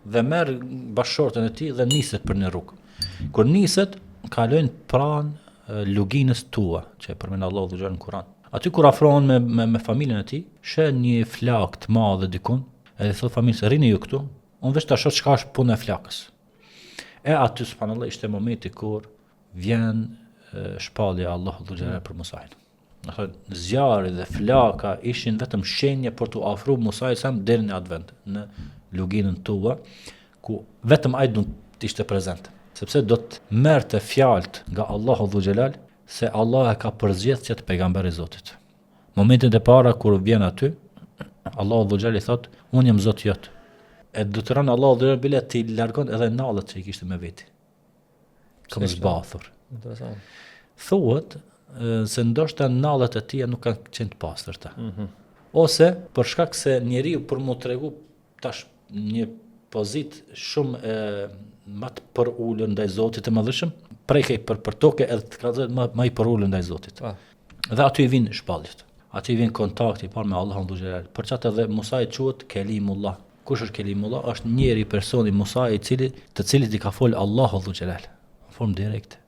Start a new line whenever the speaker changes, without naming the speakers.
dhe merr bashkëshortën e tij dhe niset për një rrugë. Kur niset, kalojnë pranë luginës tua, që e përmend Allahu dhe në Kur'an. Aty kur afrohen me familjen e tij, sheh një flak të madh dikun, edhe thot familjes rini ju këtu, unë veç ta shoh çka është puna e flakës. E aty subhanallahu ishte momenti kur vjen shpallja e Allahut dhe xhelal për Musa'in. Zjarri dhe flaka ishin vetëm shenje për t'u afruar Musa'it sa deri në atë vend, në luginën tua, ku vetëm ai do të ishte prezant. Sepse do të merrte fjalët nga Allahu dhe xhelal se Allah e ka përzgjedhur që të pejgamberi i Zotit. Momentet e para kur vjen aty, Allahu dhe xhelal i thot, unë jam Zoti jot. E do të rënë Allahu dhe xhelal bile ti largon edhe nallët që i kishte me veti. Kam zbathur.
Interesant.
Thuhet se ndoshta nallët e tija nuk kanë qenë të pastërta. Ose për shkak se njeriu për mu tregu tash një pozitë shumë më të përulur ndaj Zotit të Madhëshëm, prekej për tokë edhe të kallëzojë më i përulur ndaj Zotit. Dhe aty i vinë shpalljet. Aty i vjen kontakti parë me Allahun dhe xhelal. Për çatë edhe Musa i quhet Kelimullah. Kush është Kelimullah? Është njëri personi Musa të cilit i ka fol Allahu dhe xhelal në formë direkte.